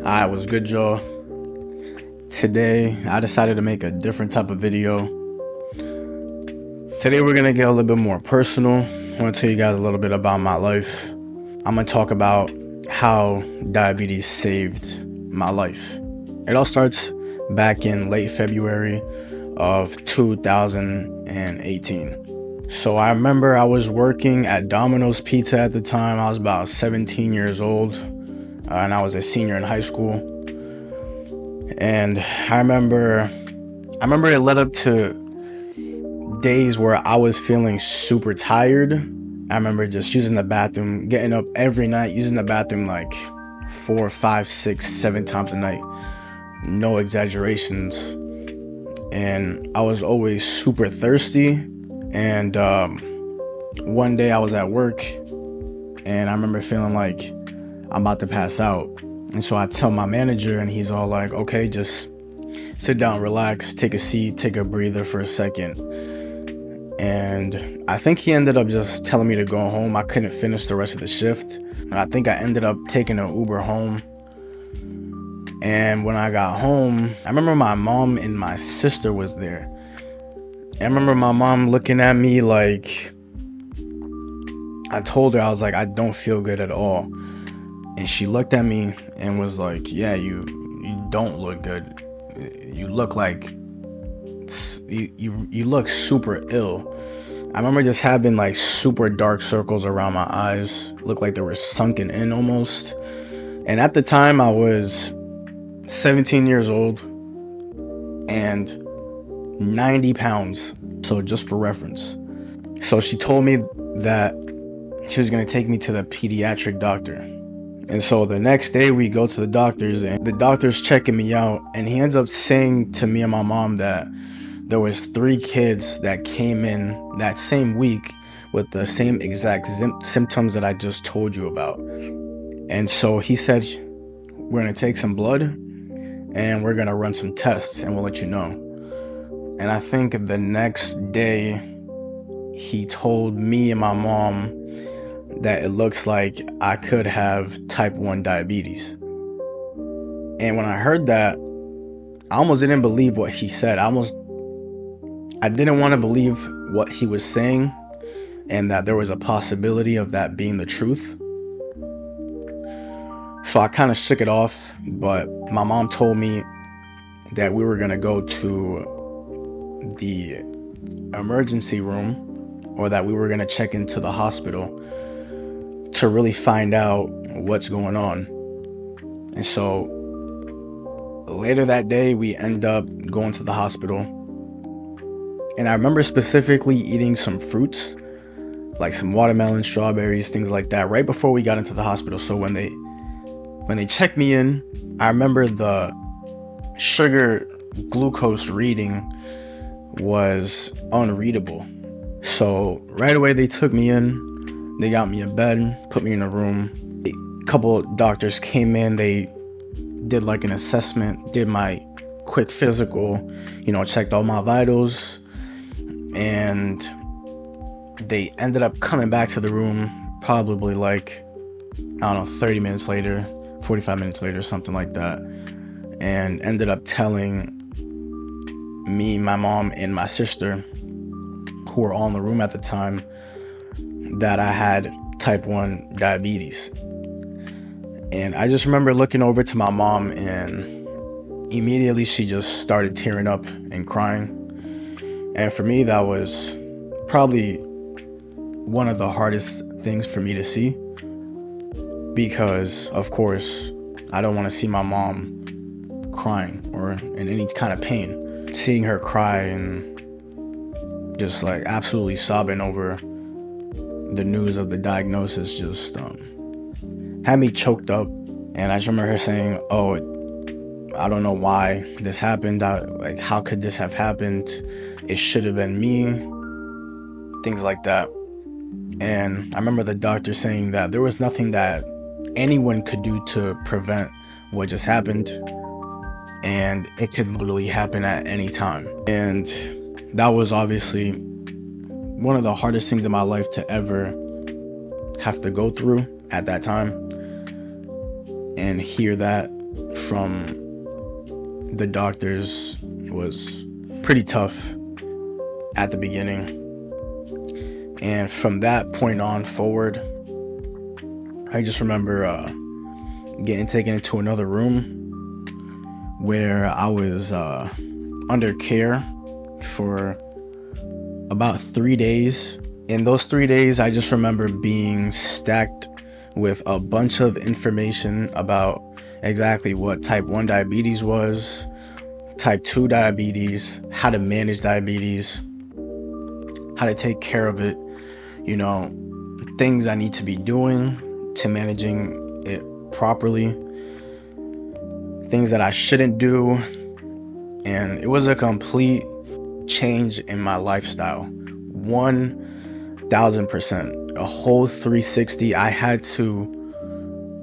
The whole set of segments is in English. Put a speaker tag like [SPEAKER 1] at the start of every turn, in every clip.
[SPEAKER 1] Alright, what's good, y'all? Today, I decided to make a different type of video. Today, we're gonna get a little bit more personal. I wanna tell you guys a little bit about my life. I'm gonna talk about how diabetes saved my life. It all starts back in late February of 2018. So I remember I was working at Domino's Pizza at the time. I was about 17 years old, and I was a senior in high school. And I remember it led up to days where I was feeling super tired. I remember just using the bathroom, getting up every night, using the bathroom like 4, 5, 6, 7 times a night. No exaggerations. And I was always super thirsty. And one day I was at work and I remember feeling like I'm about to pass out. And so I tell my manager, and he's all like, okay, just sit down, relax, take a seat, take a breather for a second. And I think he ended up just telling me to go home. I couldn't finish the rest of the shift. And I think I ended up taking an Uber home. And when I got home, I remember my mom and my sister was there. I remember my mom looking at me like, I told her, I was like, I don't feel good at all. And she looked at me and was like, yeah, you don't look good. You look like, you look super ill. I remember just having like super dark circles around my eyes. Looked like they were sunken in almost. And at the time I was 17 years old and 90 pounds. So just for reference. So she told me that she was going to take me to the pediatric doctor. And so the next day we go to the doctors, and the doctor's checking me out, and he ends up saying to me and my mom that there was 3 kids that came in that same week with the same exact symptoms that I just told you about. And so he said, we're going to take some blood and we're going to run some tests and we'll let you know. And I think the next day he told me and my mom that it looks like I could have type 1 diabetes. And when I heard that, I almost didn't believe what he said. I didn't want to believe what he was saying, and that there was a possibility of that being the truth. So I kind of shook it off, but my mom told me that we were going to go to the emergency room, or that we were going to check into the hospital to really find out what's going on. And so later that day we end up going to the hospital, and I remember specifically eating some fruits, like some watermelon, strawberries, things like that, right before we got into the hospital. So when they checked me in, I remember the sugar glucose reading was unreadable. So right away they took me in. They got me a bed, put me in a room. A couple doctors came in, they did like an assessment, did my quick physical, checked all my vitals, and they ended up coming back to the room probably like, I don't know, 30 minutes later, 45 minutes later, something like that, and ended up telling me, my mom, and my sister, who were all in the room at the time, that I had type 1 diabetes. And I just remember looking over to my mom, and immediately she just started tearing up and crying. And for me, that was probably one of the hardest things for me to see, because of course I don't want to see my mom crying or in any kind of pain. Seeing her cry and just like absolutely sobbing over the news of the diagnosis just had me choked up. And I just remember her saying, oh, I don't know why this happened. Like, how could this have happened? It should have been me. Things like that. And I remember the doctor saying that there was nothing that anyone could do to prevent what just happened, and it could literally happen at any time. And that was obviously one of the hardest things in my life to ever have to go through at that time. And hear that from the doctors was pretty tough at the beginning. And from that point on forward, I just remember getting taken into another room where I was under care for about 3 days. In those 3 days, I just remember being stacked with a bunch of information about exactly what type 1 diabetes was, type 2 diabetes, how to manage diabetes, how to take care of it, you know, things I need to be doing to managing it properly, things that I shouldn't do. And it was a complete change in my lifestyle, 1000%, a whole 360. I had to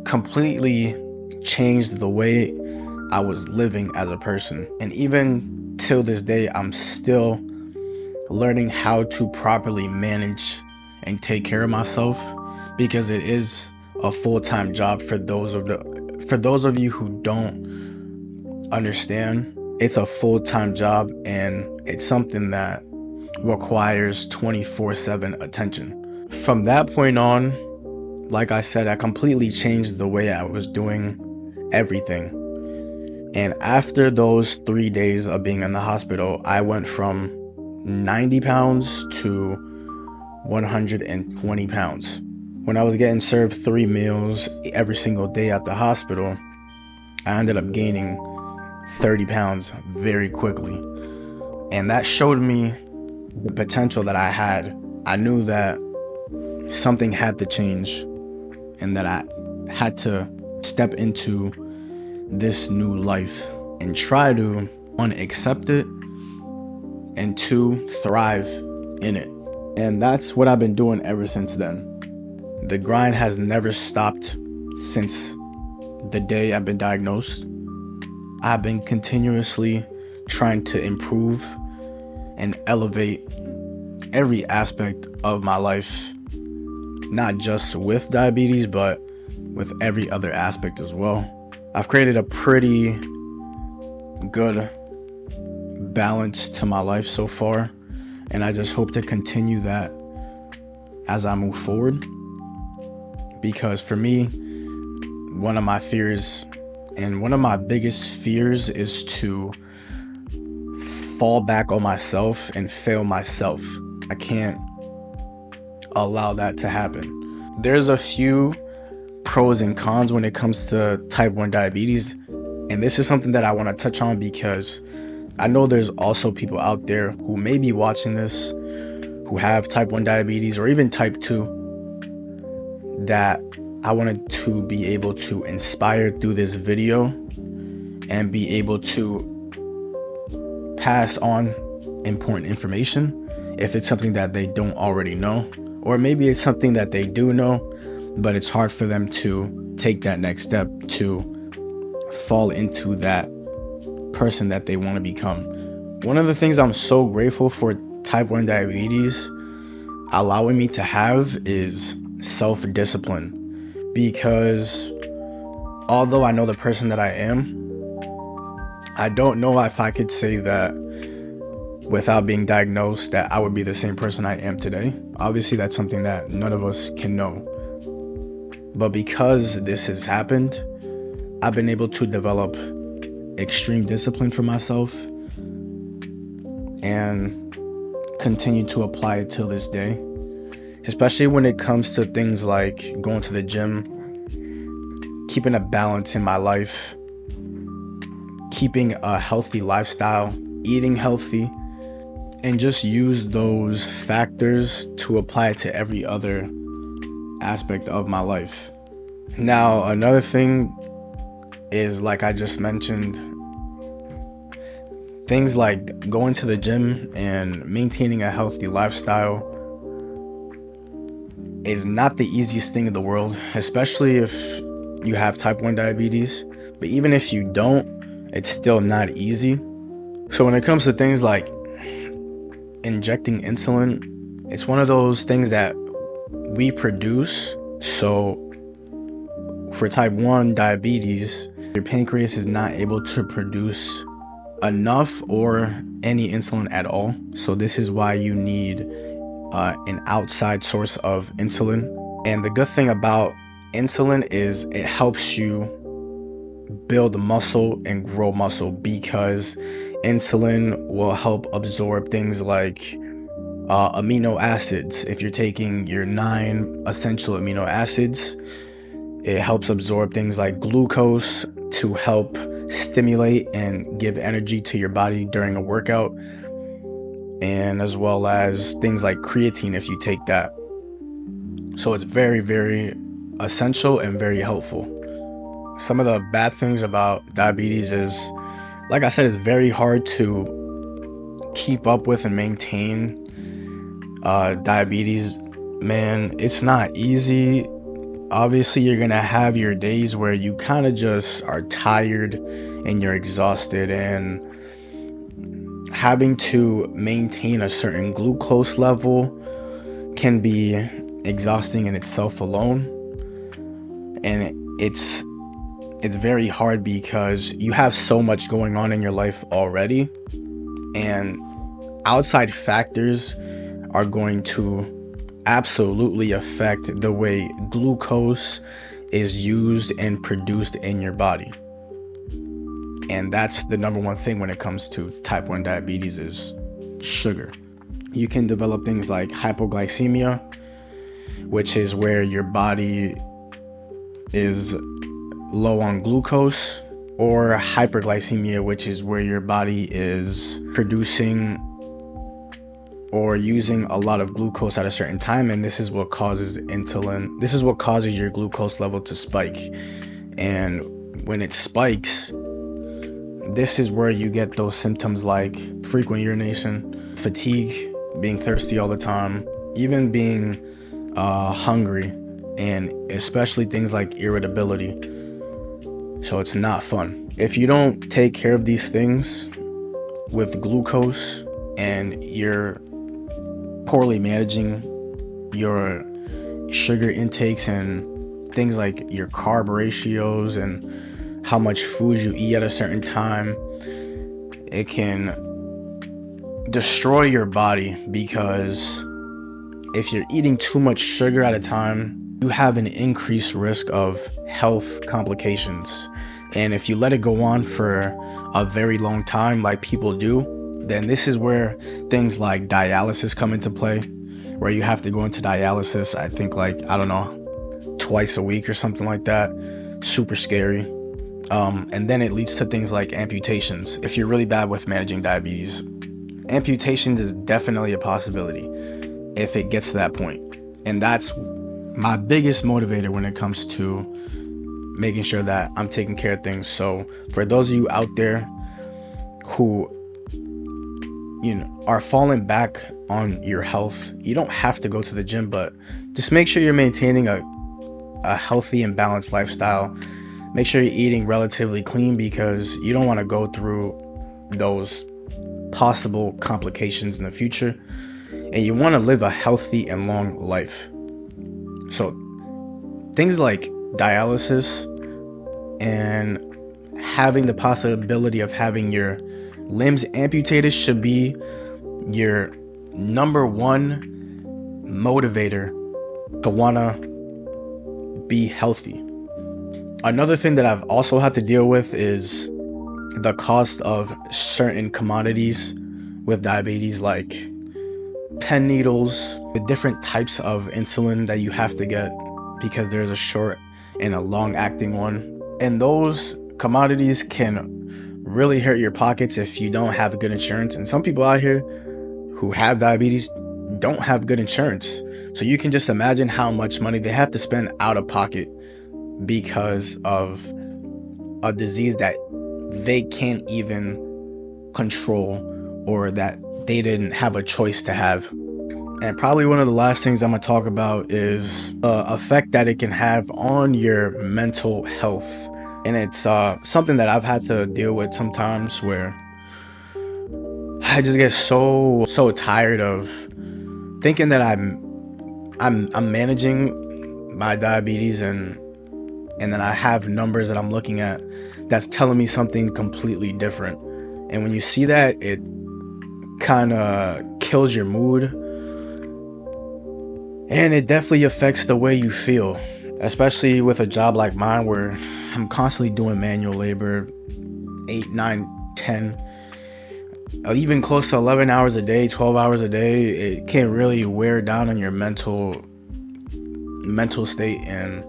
[SPEAKER 1] completely change the way I was living as a person. And even till this day, I'm still learning how to properly manage and take care of myself, because it is a full-time job. For those of you who don't understand, it's a full-time job, and it's something that requires 24/7 attention. From that point on, like I said, I completely changed the way I was doing everything. And after those 3 days of being in the hospital, I went from 90 pounds to 120 pounds. When I was getting served 3 meals every single day at the hospital, I ended up gaining 30 pounds very quickly. And that showed me the potential that I had. I knew that something had to change and that I had to step into this new life and try to, 1, accept it, and 2, thrive in it. And that's what I've been doing ever since then. The grind has never stopped since the day I've been diagnosed. I've been continuously trying to improve and elevate every aspect of my life, not just with diabetes, but with every other aspect as well. I've created a pretty good balance to my life so far, and I just hope to continue that as I move forward. Because for me, one of my fears and one of my biggest fears is to fall back on myself and fail myself. I can't allow that to happen. There's a few pros and cons when it comes to type 1 diabetes, and this is something that I want to touch on because I know there's also people out there who may be watching this who have type 1 diabetes or even type 2, that I wanted to be able to inspire through this video and be able to pass on important information if it's something that they don't already know, or maybe it's something that they do know, but it's hard for them to take that next step to fall into that person that they want to become. One of the things I'm so grateful for type 1 diabetes allowing me to have is self-discipline, because although I know the person that I am, I don't know if I could say that without being diagnosed that I would be the same person I am today. Obviously, that's something that none of us can know. But because this has happened, I've been able to develop extreme discipline for myself and continue to apply it till this day, especially when it comes to things like going to the gym, keeping a balance in my life, keeping a healthy lifestyle, eating healthy, and just use those factors to apply it to every other aspect of my life. Now, another thing is, like I just mentioned, things like going to the gym and maintaining a healthy lifestyle is not the easiest thing in the world, especially if you have type 1 diabetes. But even if you don't, it's still not easy. So when it comes to things like injecting insulin, it's one of those things that we produce. So for type 1 diabetes, your pancreas is not able to produce enough or any insulin at all. So this is why you need an outside source of insulin. And the good thing about insulin is it helps you build muscle and grow muscle, because insulin will help absorb things like amino acids. If you're taking your 9 essential amino acids, it helps absorb things like glucose to help stimulate and give energy to your body during a workout, and as well as things like creatine if you take that. So it's very, very essential and very helpful. Some of the bad things about diabetes is, like I said, it's very hard to keep up with and maintain diabetes. Man, it's not easy. Obviously, you're gonna have your days where you kind of just are tired and you're exhausted, and having to maintain a certain glucose level can be exhausting in itself alone. And it's very hard because you have so much going on in your life already, and outside factors are going to absolutely affect the way glucose is used and produced in your body. And that's the number one thing when it comes to type 1 diabetes is sugar. You can develop things like hypoglycemia, which is where your body is low on glucose, or hyperglycemia, which is where your body is producing or using a lot of glucose at a certain time, and this is what causes your glucose level to spike. And when it spikes, this is where you get those symptoms like frequent urination, fatigue, being thirsty all the time, even being hungry, and especially things like irritability. So it's not fun. If you don't take care of these things with glucose, and you're poorly managing your sugar intakes and things like your carb ratios and how much food you eat at a certain time, it can destroy your body, because if you're eating too much sugar at a time, you have an increased risk of health complications. And if you let it go on for a very long time, like people do, then this is where things like dialysis come into play, where you have to go into dialysis, I think twice a week or something like that. Super scary. And then it leads to things like amputations. If you're really bad with managing diabetes, amputations is definitely a possibility if it gets to that point. And that's my biggest motivator when it comes to making sure that I'm taking care of things. So for those of you out there who are falling back on your health, you don't have to go to the gym, but just make sure you're maintaining a healthy and balanced lifestyle. Make sure you're eating relatively clean, because you don't want to go through those possible complications in the future, and you want to live a healthy and long life. So things like dialysis and having the possibility of having your limbs amputated should be your number one motivator to want to be healthy. Another thing that I've also had to deal with is the cost of certain commodities with diabetes, like pen needles, the different types of insulin that you have to get, because there's a short and a long acting one. And those commodities can really hurt your pockets if you don't have good insurance. And some people out here who have diabetes don't have good insurance. So you can just imagine how much money they have to spend out of pocket because of a disease that they can't even control, or that they didn't have a choice to have. And probably one of the last things I'm going to talk about is the effect that it can have on your mental health. And it's something that I've had to deal with sometimes, where I just get so tired of thinking that I'm managing my diabetes, and then I have numbers that I'm looking at that's telling me something completely different. And when you see that, it kind of kills your mood, and it definitely affects the way you feel, especially with a job like mine where I'm constantly doing manual labor, 8, 9, 10, even close to 11 hours a day, 12 hours a day. It can really wear down on your mental state, and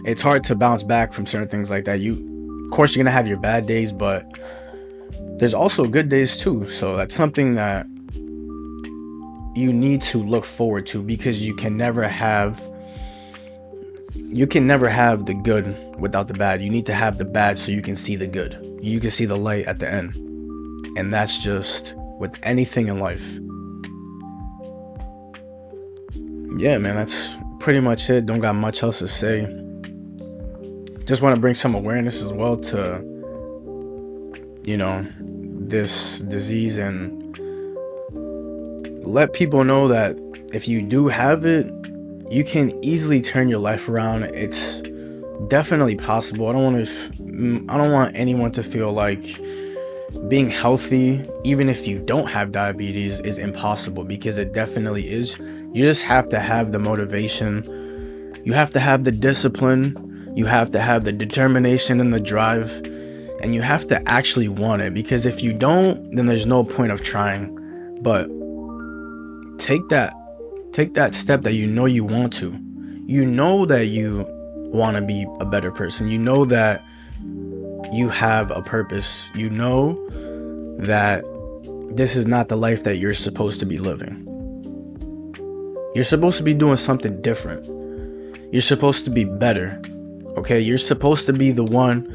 [SPEAKER 1] it's hard to bounce back from certain things like that. Of course, you're gonna have your bad days, but there's also good days too. So that's something that you need to look forward to, because you can never have the good without the bad. You need to have the bad so you can see the good. You can see the light at the end. And that's just with anything in life. Yeah, man, that's pretty much it. Don't got much else to say. Just want to bring some awareness as well to, this disease, and let people know that if you do have it, you can easily turn your life around. It's definitely possible. I don't want anyone to feel like being healthy, even if you don't have diabetes, is impossible, because it definitely is. You just have to have the motivation. You have to have the discipline. You have to have the determination and the drive, and you have to actually want it, because if you don't, then there's no point of trying. But take that step that you want to. You know that you want to be a better person. You know that you have a purpose. You know that this is not the life that you're supposed to be living. You're supposed to be doing something different. You're supposed to be better. Okay? You're supposed to be the one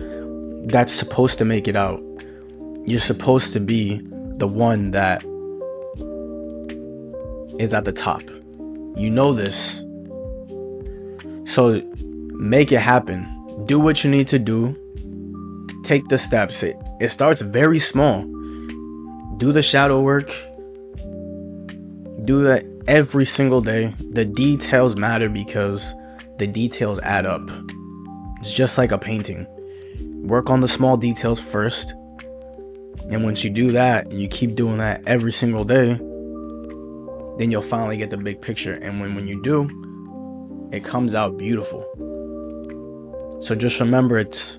[SPEAKER 1] that's supposed to make it out. You're supposed to be the one that is at the top. You know this. So make it happen. Do what you need to do. Take the steps. It starts very small. Do the shadow work. Do that every single day. The details matter, because the details add up. It's just like a painting. Work on the small details first. And once you do that, and you keep doing that every single day, then you'll finally get the big picture. And when you do, it comes out beautiful. So just remember, it's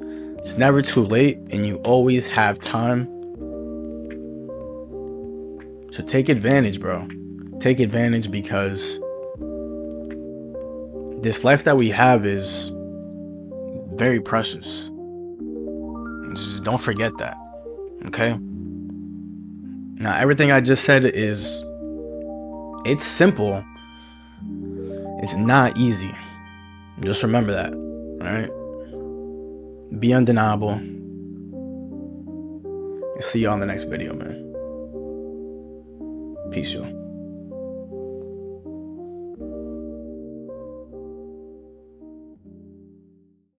[SPEAKER 1] never too late, and you always have time. So take advantage, bro. Take advantage, because this life that we have is very precious. Just don't forget that. Okay? Now, everything I just said it's simple. It's not easy. Just remember that. Alright? Be undeniable. See you on the next video, man. Peace, y'all.